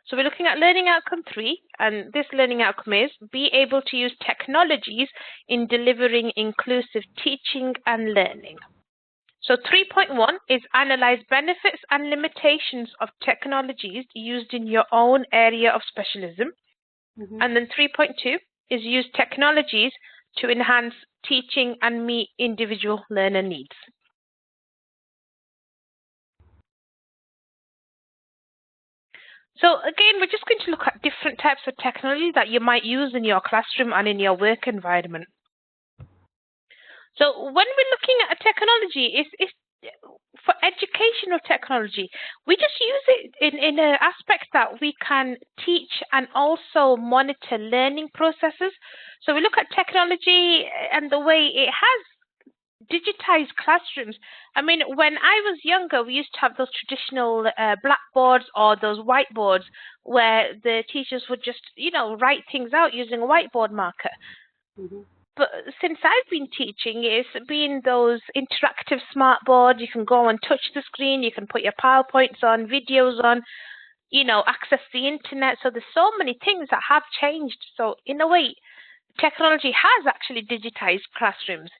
So we're looking at learning outcome 3, and this learning outcome is be able to use technologies in delivering inclusive teaching and learning. So 3.1 is analyze benefits and limitations of technologies used in your own area of specialism. And then 3.2 is use technologies to enhance teaching and meet individual learner needs. So again, we're just going to look at different types of technology that you might use in your classroom and in your work environment. So when we're looking at a technology, it's for educational technology. We just use it in an aspect that we can teach and also monitor learning processes. So we look at technology and the way it has digitized classrooms. I mean, when I was younger, we used to have those traditional blackboards or those whiteboards where the teachers would just, write things out using a whiteboard marker. But since I've been teaching, it's been those interactive smart boards. You can go and touch the screen. You can put your PowerPoints on, videos on, access the internet. So there's so many things that have changed. So in a way, technology has actually digitized classrooms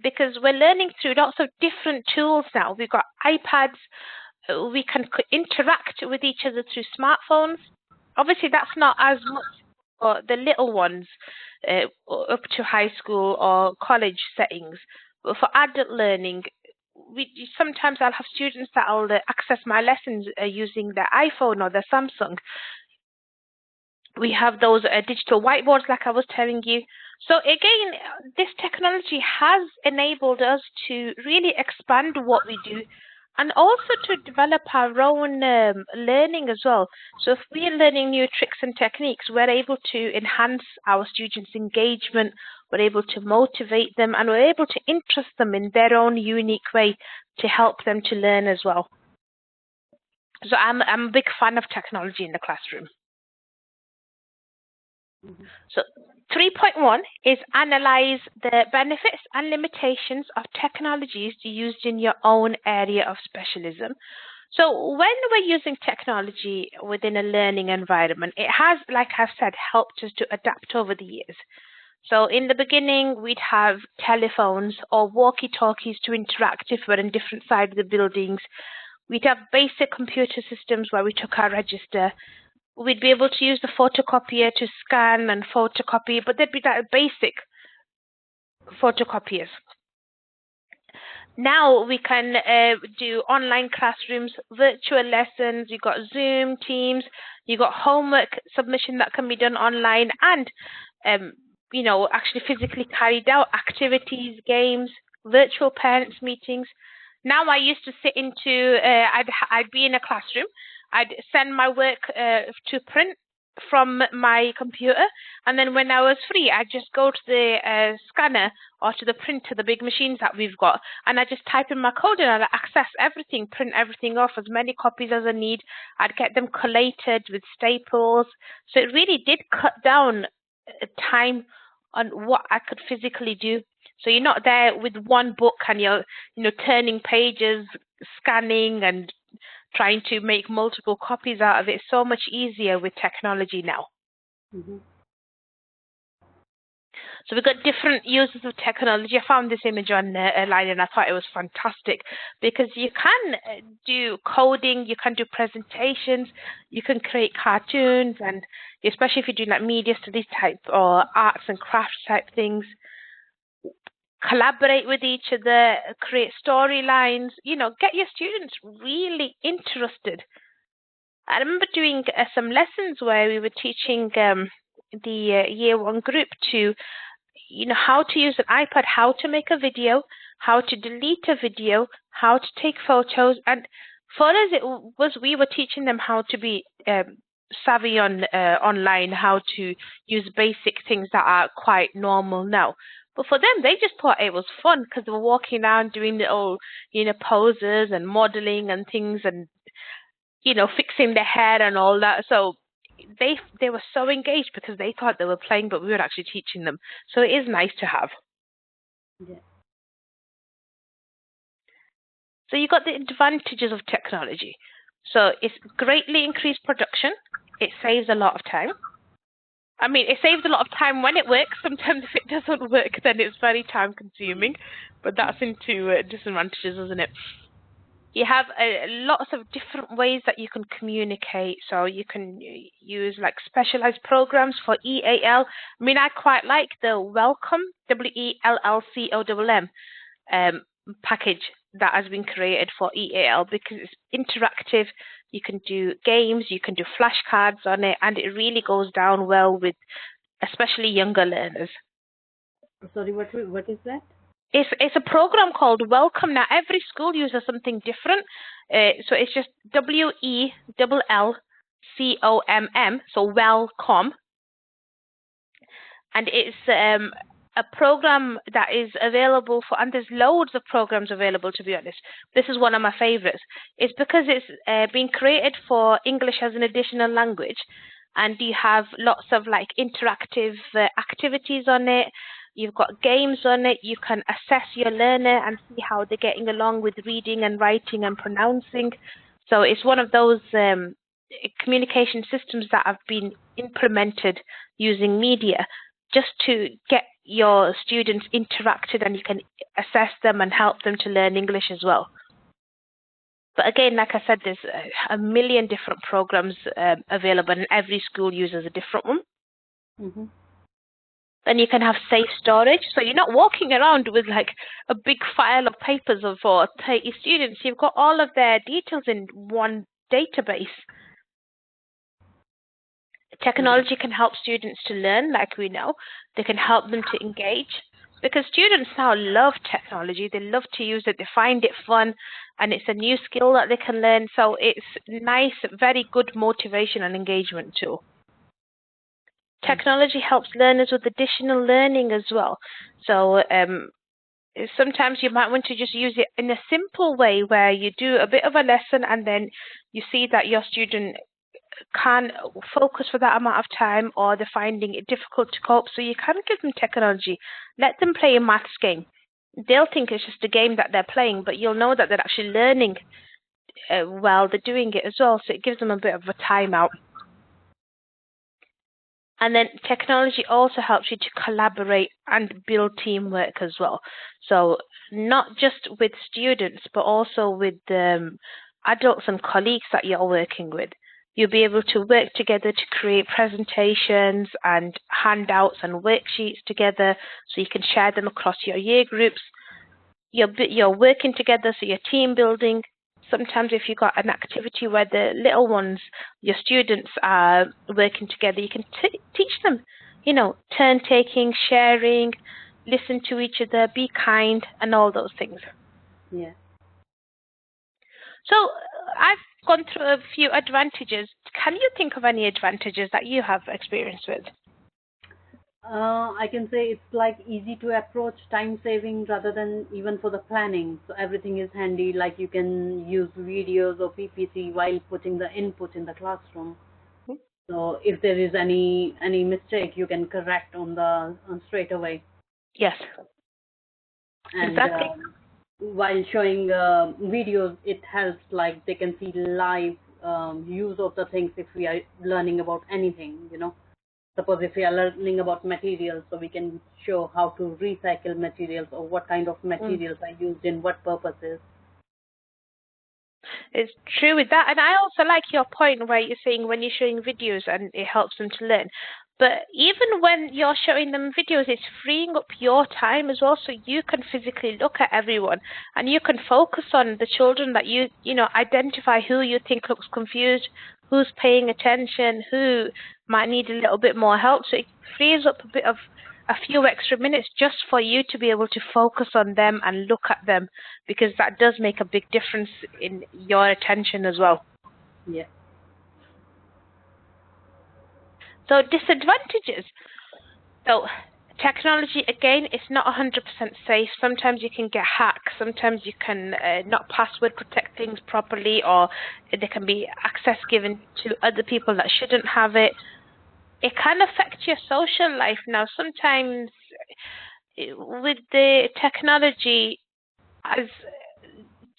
because we're learning through lots of different tools now. We've got iPads. We can interact with each other through smartphones. Obviously, that's not as much for the little ones up to high school or college settings. But for adult learning, sometimes I'll have students that will access my lessons using their iPhone or their Samsung. We have those digital whiteboards like I was telling you. So again, this technology has enabled us to really expand what we do and also to develop our own learning as well. So if we are learning new tricks and techniques, we're able to enhance our students' engagement, we're able to motivate them, and we're able to interest them in their own unique way to help them to learn as well. So I'm a big fan of technology in the classroom. So 3.1 is analyze the benefits and limitations of technologies used in your own area of specialism. So when we're using technology within a learning environment, it has, like I've said, helped us to adapt over the years. So in the beginning, we'd have telephones or walkie-talkies to interact if we're in different sides of the buildings. We'd have basic computer systems where we took our register. We'd be able to use the photocopier to scan and photocopy, but there'd be that basic photocopiers. Now we can do online classrooms, virtual lessons. You've got Zoom, Teams. You've got homework submission that can be done online and, actually physically carried out, activities, games, virtual parents meetings. Now I used to sit into, I'd be in a classroom. I'd send my work to print from my computer, and then when I was free, I'd just go to the scanner or to the printer, the big machines that we've got, and I just type in my code and I'd access everything, print everything off, as many copies as I need. I'd get them collated with staples. So it really did cut down time on what I could physically do. So you're not there with one book and you're, turning pages, scanning and trying to make multiple copies out of it. It's so much easier with technology now. So we've got different uses of technology. I found this image online and I thought it was fantastic because you can do coding, you can do presentations, you can create cartoons, and especially if you're doing like media studies type or arts and crafts type things, collaborate with each other, create storylines, get your students really interested. I remember doing some lessons where we were teaching the year 1 group to, how to use an iPad, how to make a video, how to delete a video, how to take photos. And for us, it was we were teaching them how to be savvy on online, how to use basic things that are quite normal now. But for them, they just thought it was fun because they were walking around doing little, poses and modeling and things and, fixing their hair and all that. So they were so engaged because they thought they were playing, but we were actually teaching them. So it is nice to have. Yeah. So you got the advantages of technology. So it's greatly increased production. it saves a lot of time. I mean, it saves a lot of time when it works. Sometimes if it doesn't work, then it's very time consuming, but that's into disadvantages, isn't it? You have lots of different ways that you can communicate. So you can use like specialized programs for EAL. I mean, I quite like the Welcome, WELLCOMM, package that has been created for EAL because it's interactive. You can do games, you can do flashcards on it, and it really goes down well with especially younger learners. Sorry, what is that? It's a program called Welcome. Now every school uses something different, so it's just WELLCOMM, so Welcome, and it's a program that is available for, and there's loads of programs available, to be honest. This is one of my favorites. It's because it's been created for English as an additional language, and you have lots of like interactive activities on it. You've got games on it. You can assess your learner and see how they're getting along with reading and writing and pronouncing. So it's one of those communication systems that have been implemented using media just to get your students interacted, and you can assess them and help them to learn English as well. But again, like I said, there's a million different programs available, and every school uses a different one. Mm-hmm. Then you can have safe storage, so you're not walking around with like a big file of papers for 30 students. You've got all of their details in one database. Technology can help students to learn, like we know. They can help them to engage, because students now love technology. They love to use it. They find it fun, and it's a new skill that they can learn. So it's nice, very good motivation and engagement tool. Technology helps learners with additional learning as well. So sometimes you might want to just use it in a simple way where you do a bit of a lesson and then you see that your student can't focus for that amount of time, or they're finding it difficult to cope. So you can give them technology. Let them play a maths game. They'll think it's just a game that they're playing, but you'll know that they're actually learning while they're doing it as well. So it gives them a bit of a timeout. And then technology also helps you to collaborate and build teamwork as well. So not just with students, but also with adults and colleagues that you're working with. You'll be able to work together to create presentations and handouts and worksheets together, so you can share them across your year groups. You're working together, so you're team building. Sometimes if you've got an activity where the little ones, your students, are working together, you can teach them, turn taking, sharing, listen to each other, be kind, and all those things. Yeah. So I've gone through a few advantages. Can you think of any advantages that you have experience with? I can say it's like easy to approach, time saving rather than even for the planning. So everything is handy, like you can use videos or PPT while putting the input in the classroom. So if there is any mistake, you can correct on straight away. Yes. And exactly. While showing videos, it helps, like they can see live use of the things if we are learning about anything, Suppose if we are learning about materials, so we can show how to recycle materials or what kind of materials are used in what purposes. It's true with that. And I also like your point where you're saying when you're showing videos and it helps them to learn. But even when you're showing them videos, it's freeing up your time as well, so you can physically look at everyone and you can focus on the children that you identify who you think looks confused, who's paying attention, who might need a little bit more help. So it frees up a few extra minutes just for you to be able to focus on them and look at them, because that does make a big difference in your attention as well. Yeah. So disadvantages. So technology, again, it's not 100% safe. Sometimes you can get hacked. Sometimes you can not password protect things properly, or there can be access given to other people that shouldn't have it. It can affect your social life. Now, sometimes with the technology, as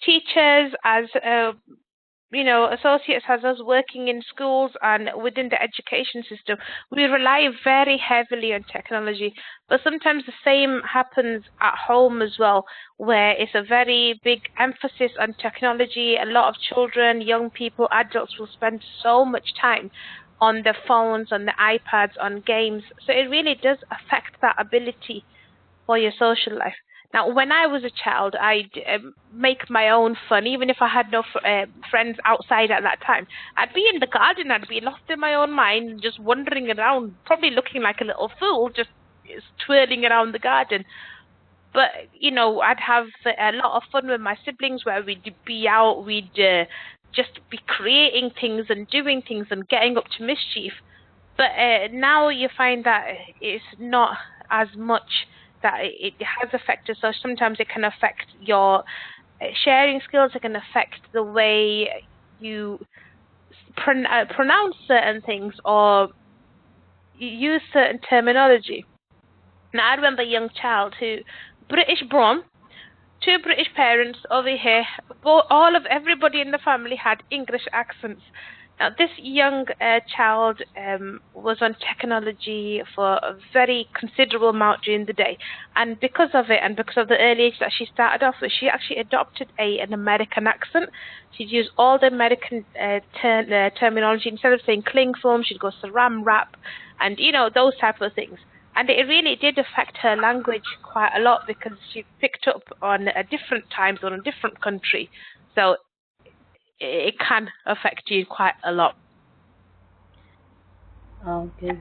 teachers, as associates as us working in schools and within the education system, we rely very heavily on technology. But sometimes the same happens at home as well, where it's a very big emphasis on technology. A lot of children, young people, adults will spend so much time on their phones, on the iPads, on games. So it really does affect that ability for your social life. Now, when I was a child, I'd make my own fun, even if I had no friends outside at that time. I'd be in the garden, I'd be lost in my own mind, just wandering around, probably looking like a little fool, just twirling around the garden. But, I'd have a lot of fun with my siblings where we'd be out, we'd just be creating things and doing things and getting up to mischief. But now you find that it's not as much that it has affected. So sometimes it can affect your sharing skills. It can affect the way you pronounce certain things or use certain terminology. Now, I remember a young child who, British born, 2 British parents over here, everybody in the family had English accents. Now, this young child was on technology for a very considerable amount during the day. And because of it, and because of the early age that she started off with, she actually adopted an American accent. She'd use all the American terminology. Instead of saying cling film, she'd go saran wrap and, those type of things. And it really did affect her language quite a lot because she picked up on a different time zone, a different country. So it can affect you quite a lot. Okay.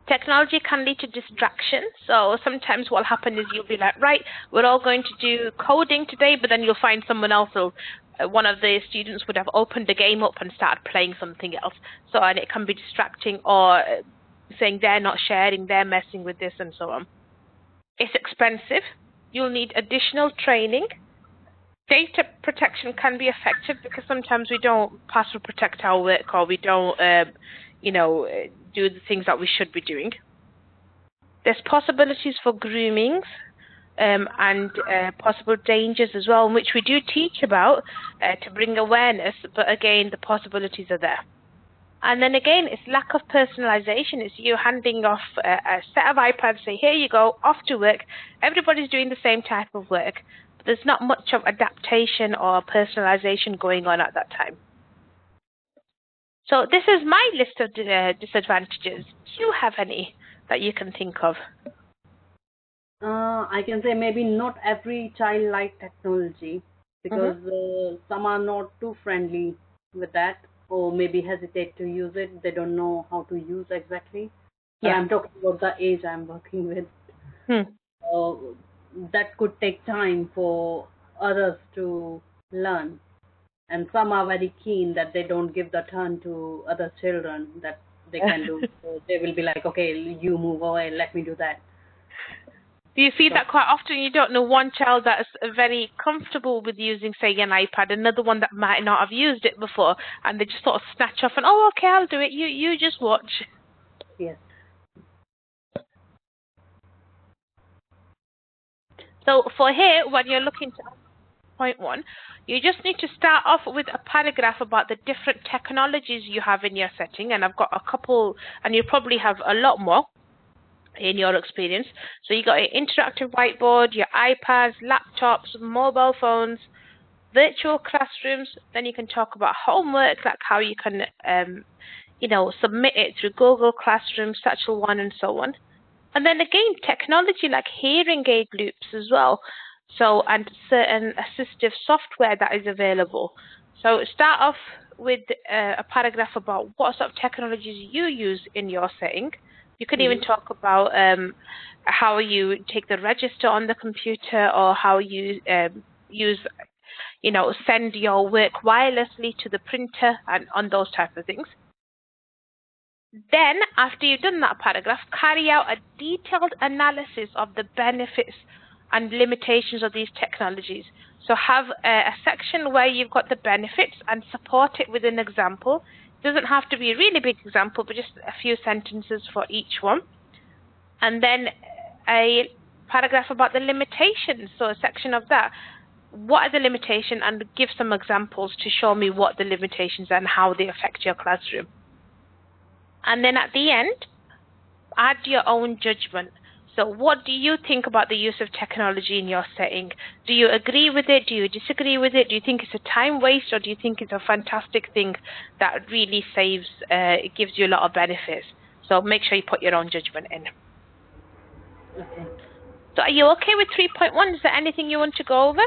Technology can lead to distraction. So sometimes what'll happen is you'll be like, right, we're all going to do coding today, but then you'll find someone else one of the students would have opened the game up and started playing something else. So, and it can be distracting, or saying they're not sharing, they're messing with this and so on. It's expensive. You'll need additional training. Data protection can be effective because sometimes we don't password protect our work, or we don't, do the things that we should be doing. There's possibilities for groomings and possible dangers as well, which we do teach about to bring awareness, but again, the possibilities are there. And then again, it's lack of personalization. It's you handing off a set of iPads, say, here you go, off to work. Everybody's doing the same type of work. But there's not much of adaptation or personalization going on at that time. So this is my list of disadvantages. Do you have any that you can think of? I can say maybe not every child likes technology because some are not too friendly with that, or maybe hesitate to use it. They don't know how to use exactly. Yeah. I'm talking about the age I'm working with. That could take time for others to learn. And some are very keen that they don't give the turn to other children that they can do. So they will be like, okay, you move away, let me do that. Do you see that quite often? You don't know one child that's very comfortable with using, say, an iPad, another one that might not have used it before, and they just sort of snatch off and, oh, okay, I'll do it. You just watch. Yes. So for here, when you're looking to point 1, you just need to start off with a paragraph about the different technologies you have in your setting, and I've got a couple, and you probably have a lot more in your experience. So you got your interactive whiteboard, your iPads, laptops, mobile phones, virtual classrooms. Then you can talk about homework, like how you can, submit it through Google Classroom, Satchel 1, and so on. And then again, technology like hearing aid loops as well. So, and certain assistive software that is available. So start off with a paragraph about what sort of technologies you use in your setting. You can even talk about how you take the register on the computer, or how you send your work wirelessly to the printer, and on those type of things. Then, after you've done that paragraph, carry out a detailed analysis of the benefits and limitations of these technologies. So have a section where you've got the benefits and support it with an example. It doesn't have to be a really big example, but just a few sentences for each one. And then a paragraph about the limitations, so a section of that. what are the limitations, and give some examples to show me what the limitations are and how they affect your classroom. And then at the end, add your own judgment. So what do you think about the use of technology in your setting? Do you agree with it? Do you disagree with it? Do you think it's a time waste, or do you think it's a fantastic thing that really saves, it gives you a lot of benefits? So make sure you put your own judgment in. Okay. So are you okay with 3.1? Is there anything you want to go over?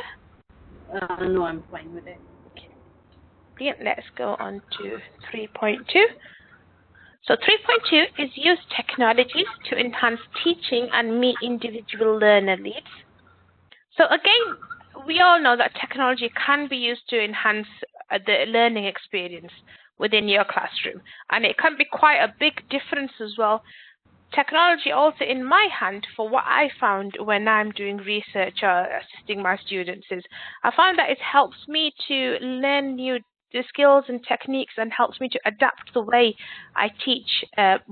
No, I'm fine with it. Okay. Brilliant. Let's go on to 3.2. So 3.2 is use technologies to enhance teaching and meet individual learner needs. So again, we all know that technology can be used to enhance the learning experience within your classroom. And it can be quite a big difference as well. Technology also in my hand, for what I found when I'm doing research or assisting my students, is I found that it helps me to learn new skills and techniques, and helps me to adapt the way I teach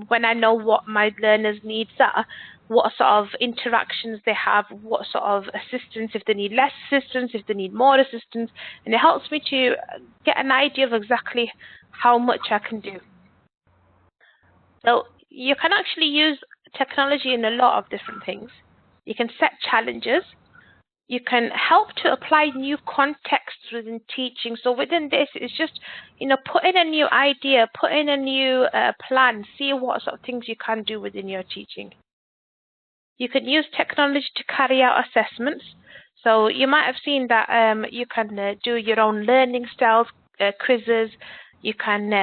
when I know what my learners' needs are, what sort of interactions they have, what sort of assistance, if they need less assistance, if they need more assistance, and it helps me to get an idea of exactly how much I can do. So you can actually use technology in a lot of different things. You can set challenges. You can help to apply new contexts within teaching. So within this, it's just, put in a new idea, put in a new plan, see what sort of things you can do within your teaching. You can use technology to carry out assessments. So you might have seen that you can do your own learning styles, quizzes. You can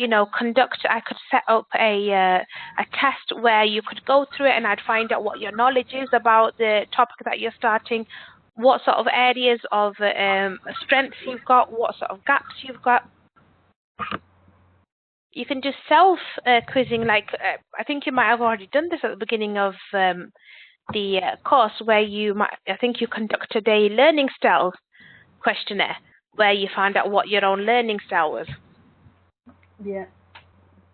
I could set up a test where you could go through it, and I'd find out what your knowledge is about the topic that you're starting, what sort of areas of strengths you've got, what sort of gaps you've got. You can do self-quizzing, like I think you might have already done this at the beginning of the course, where I think you conducted a learning style questionnaire where you found out what your own learning style was. Yeah.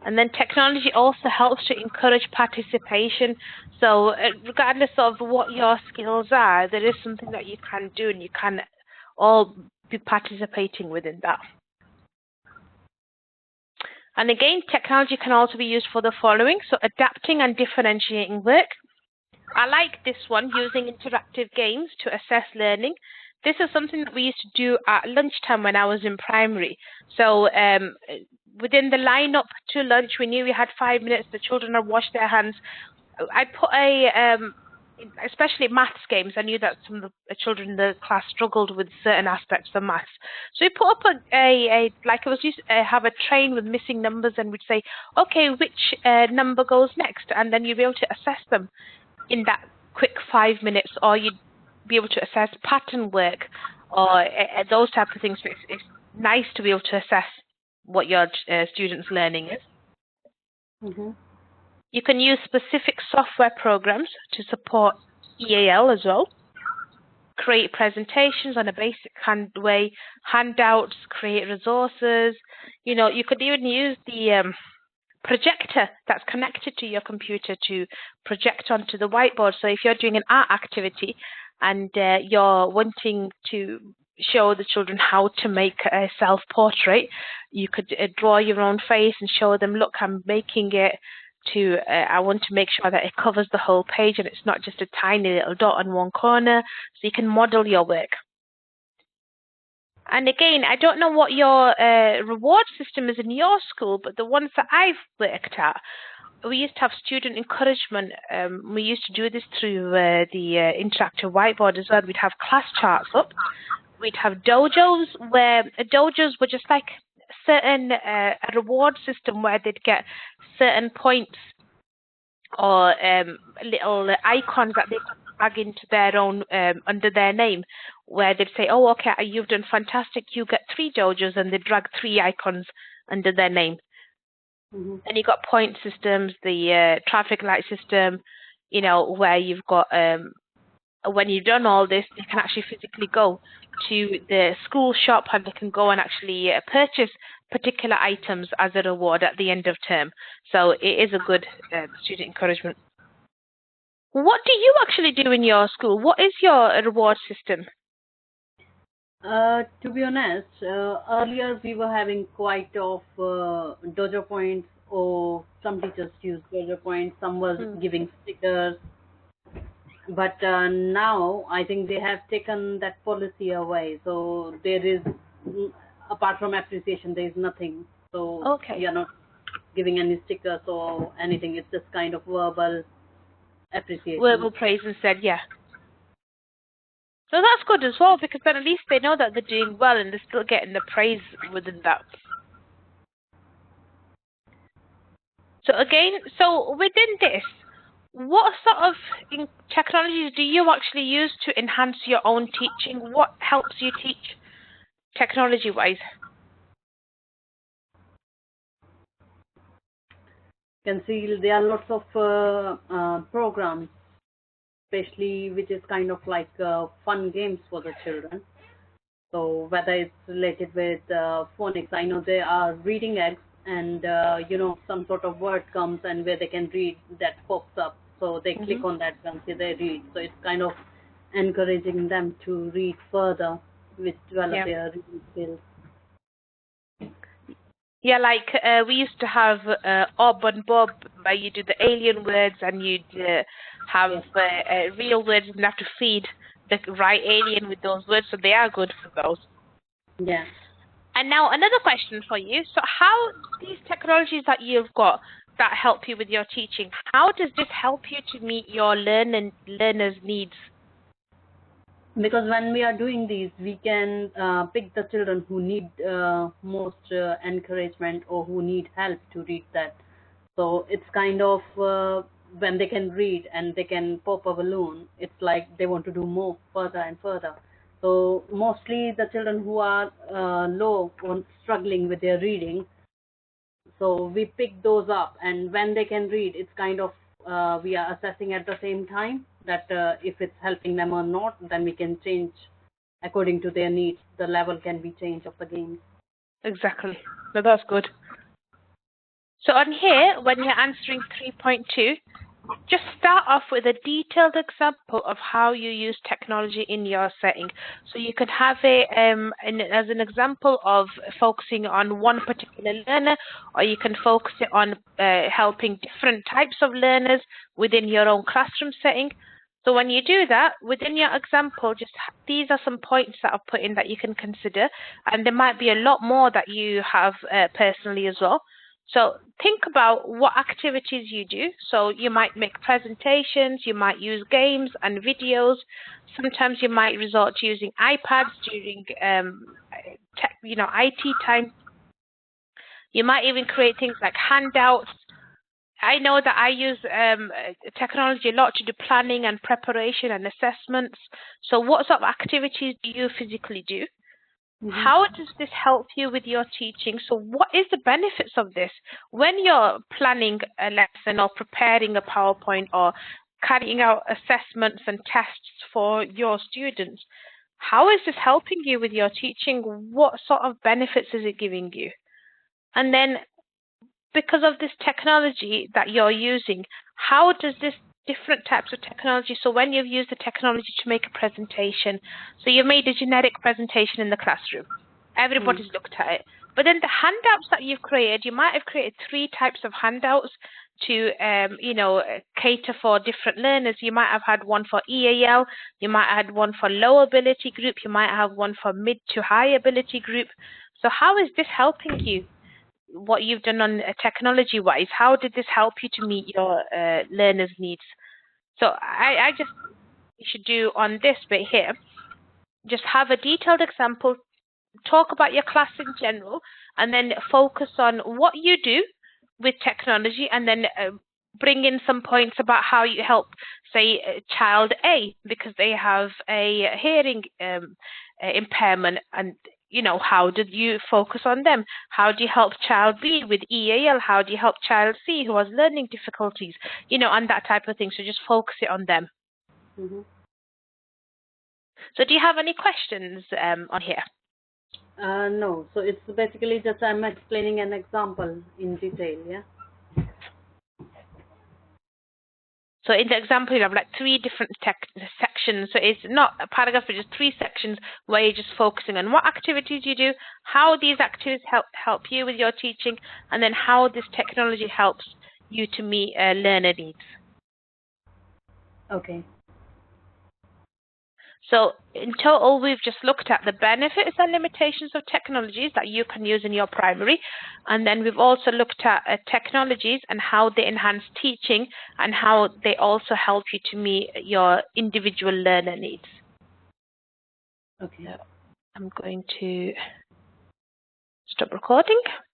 And then technology also helps to encourage participation. So regardless of what your skills are, there is something that you can do, and you can all be participating within that. And again, technology can also be used for the following. So adapting and differentiating work. I like this one, using interactive games to assess learning. This is something that we used to do at lunchtime when I was in primary. So within the line-up to lunch, we knew we had 5 minutes. The children had washed their hands. I put especially maths games, I knew that some of the children in the class struggled with certain aspects of maths. So we put up like it was used to have a train with missing numbers, and we'd say, okay, which number goes next? And then you'd be able to assess them in that quick 5 minutes, or you'd be able to assess pattern work, or those type of things. So it's nice to be able to assess what your students' learning is. Mm-hmm. You can use specific software programs to support EAL as well. Create presentations on a basic way, handouts, create resources. You could even use the projector that's connected to your computer to project onto the whiteboard. So if you're doing an art activity and you're wanting to show the children how to make a self-portrait, you could draw your own face and show them, look, I'm making it to, I want to make sure that it covers the whole page and it's not just a tiny little dot on one corner, so you can model your work. And again, I don't know what your reward system is in your school, but the ones that I've worked at, we used to have student encouragement. We used to do this through the interactive whiteboard as well. We'd have class charts up. We'd have dojos, where dojos were just like certain a reward system where they'd get certain points or little icons that they could plug into their own under their name, where they'd say, oh, okay, you've done fantastic, you get 3 dojos, and they drag 3 icons under their name. Mm-hmm. And you've got point systems, the traffic light system, where you've got, when you've done all this, you can actually physically go to the school shop and they can go and actually purchase particular items as a reward at the end of term. So it is a good student encouragement. What do you actually do in your school? What is your reward system? To be honest, earlier we were having quite of dojo points, or some teachers use dojo points, some was giving stickers, but now I think they have taken that policy away. So there is, apart from appreciation, there is nothing. So Okay. you're not giving any stickers or anything. It's just kind of verbal appreciation. Verbal praise instead, yeah. So that's good as well, because then at least they know that they're doing well and they're still getting the praise within that. So again, so within this, what sort of technologies do you actually use to enhance your own teaching? What helps you teach technology-wise? You can see there are lots of programs, especially which is kind of like fun games for the children. So whether it's related with phonics, I know there are reading eggs, and some sort of word comes and where they can read, that pops up. So they click on that and see they read. So it's kind of encouraging them to read further, which develop their reading skills. Yeah, like we used to have Ob and Bob, where you do the alien words and you'd have real words and have to feed the right alien with those words, so they are good for those. Yeah. And now another question for you. So how these technologies that you've got that help you with your teaching, how does this help you to meet your learners' needs? Because when we are doing these, we can pick the children who need most encouragement or who need help to read that. So it's kind of when they can read and they can pop a balloon, it's like they want to do more further and further. So mostly the children who are low or struggling with their reading, so we pick those up, and when they can read, it's kind of we are assessing at the same time that if it's helping them or not, then we can change according to their needs. The level can be changed of the games. Exactly. No, that's good. So on here, when you're answering 3.2, just start off with a detailed example of how you use technology in your setting. So you could have it as an example of focusing on one particular learner, or you can focus it on helping different types of learners within your own classroom setting. So when you do that, within your example, just these are some points that I've put in that you can consider, and there might be a lot more that you have personally as well. So think about what activities you do. So you might make presentations, you might use games and videos. Sometimes you might resort to using iPads during IT time. You might even create things like handouts. I know that I use technology a lot to do planning and preparation and assessments. So what sort of activities do you physically do? How does this help you with your teaching? So what is the benefits of this? When you're planning a lesson or preparing a PowerPoint or carrying out assessments and tests for your students, how is this helping you with your teaching? What sort of benefits is it giving you? And then because of this technology that you're using, how does this different types of technology, so when you've used the technology to make a presentation, so you've made a generic presentation in the classroom, everybody's looked at it, but then the handouts that you've created, you might have created 3 types of handouts to cater for different learners. You might have had one for EAL, you might have had one for low ability group, you might have one for mid to high ability group. So how is this helping you? What you've done on technology wise, how did this help you to meet your learners' needs? So I just should do on this bit here, just have a detailed example, talk about your class in general, and then focus on what you do with technology, and then bring in some points about how you help, say, child A, because they have a hearing impairment, and how did you focus on them? How do you help child B with EAL? How do you help child C who has learning difficulties? And that type of thing. So just focus it on them. So do you have any questions on here? No. So it's basically just I'm explaining an example in detail, yeah? So in the example, you have like 3 different sections. So it's not a paragraph, but just 3 sections where you're just focusing on what activities you do, how these activities help you with your teaching, and then how this technology helps you to meet learner needs. Okay. So in total, we've just looked at the benefits and limitations of technologies that you can use in your primary. And then we've also looked at technologies and how they enhance teaching and how they also help you to meet your individual learner needs. Okay. So I'm going to stop recording.